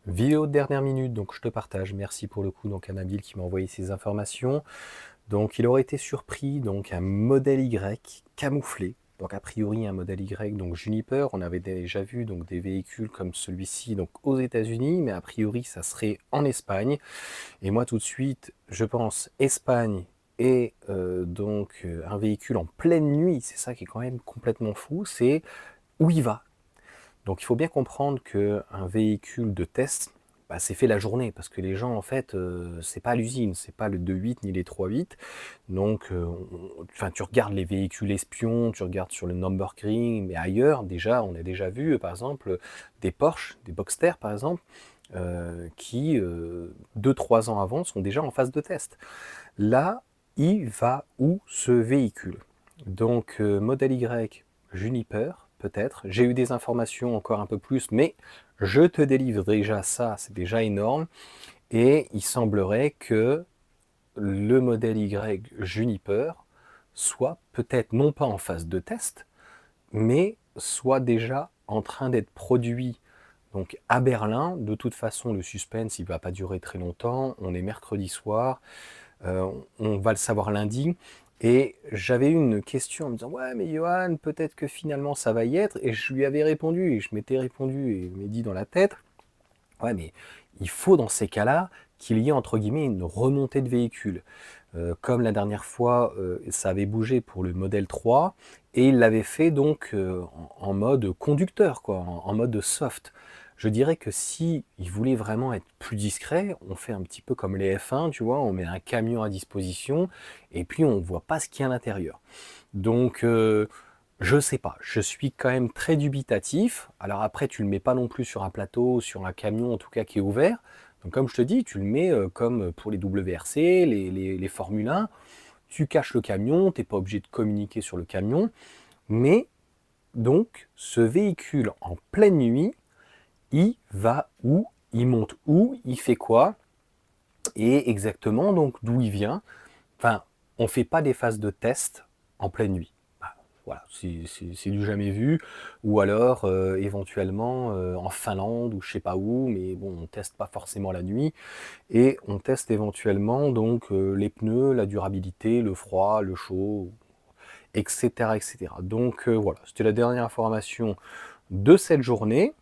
Vidéo de dernière minute, donc je te partage. Merci pour le coup donc à Nabil qui m'a envoyé ces informations. Donc il aurait été surpris donc un modèle Y camouflé. Donc a priori un modèle Y donc Juniper. On avait déjà vu donc des véhicules comme celui-ci donc aux États-Unis, mais a priori ça serait en Espagne. Et moi tout de suite je pense Espagne et un véhicule en pleine nuit. C'est ça qui est quand même complètement fou. C'est où il va. Donc il faut bien comprendre qu'un véhicule de test, bah, c'est fait la journée, parce que les gens, en fait, c'est pas l'usine, c'est pas le 2.8 ni les 3.8. Donc, enfin, tu regardes les véhicules espions, tu regardes sur le Nürburgring, mais ailleurs, déjà, on a déjà vu, par exemple, des Porsche, des Boxster, par exemple, qui, 2-3 ans avant, sont déjà en phase de test. Là, il va où ce véhicule? Donc, modèle Y, Juniper, peut-être. J'ai eu des informations encore un peu plus, mais je te délivre déjà ça, c'est déjà énorme. Et il semblerait que le modèle Y Juniper soit peut-être non pas en phase de test, mais soit déjà en train d'être produit donc à Berlin. De toute façon, le suspense, il ne va pas durer très longtemps. On est mercredi soir. On va le savoir lundi. Et j'avais eu une question en me disant ouais mais Johan peut-être que finalement ça va y être, et je lui avais répondu et je m'étais répondu et m'ai dit dans la tête ouais mais il faut dans ces cas-là qu'il y ait entre guillemets une remontée de véhicule. Comme la dernière fois ça avait bougé pour le modèle 3 et il l'avait fait donc en mode conducteur quoi, en mode soft. Je dirais que si il voulait vraiment être plus discret, on fait un petit peu comme les F1, tu vois, on met un camion à disposition et puis on voit pas ce qu'il y a à l'intérieur. Donc je sais pas, je suis quand même très dubitatif. Alors après, tu le mets pas non plus sur un plateau, sur un camion en tout cas qui est ouvert. Donc comme je te dis, tu le mets comme pour les WRC, les Formule 1, tu caches le camion, tu n'es pas obligé de communiquer sur le camion. Mais donc ce véhicule en pleine nuit, il va où? Il monte où? Il fait quoi? Et exactement donc d'où il vient. Enfin, on ne fait pas des phases de test en pleine nuit. Bah, voilà, c'est du jamais vu. Ou alors, éventuellement, en Finlande ou je sais pas où, mais bon, on teste pas forcément la nuit. Et on teste éventuellement donc les pneus, la durabilité, le froid, le chaud, etc. etc. Donc voilà, c'était la dernière information de cette journée.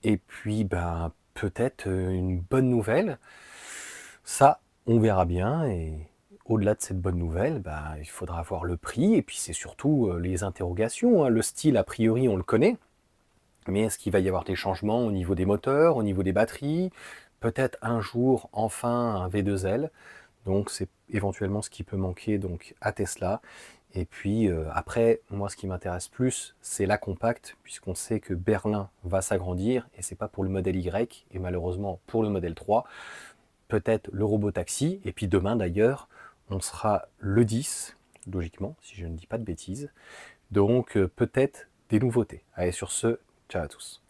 Et puis, ben, peut-être une bonne nouvelle. Ça, on verra bien. Et au-delà de cette bonne nouvelle, bah, il faudra voir le prix. Et puis, c'est surtout les interrogations, hein. Le style, a priori, on le connaît. Mais est-ce qu'il va y avoir des changements au niveau des moteurs, au niveau des batteries? Peut-être un jour, enfin, un V2L. Donc, c'est éventuellement ce qui peut manquer donc, à Tesla. Et puis après, moi ce qui m'intéresse plus, c'est la compacte, puisqu'on sait que Berlin va s'agrandir, et c'est pas pour le modèle Y, et malheureusement pour le modèle 3, peut-être le robotaxi, et puis demain d'ailleurs, on sera le 10, logiquement, si je ne dis pas de bêtises, donc peut-être des nouveautés. Allez, sur ce, ciao à tous.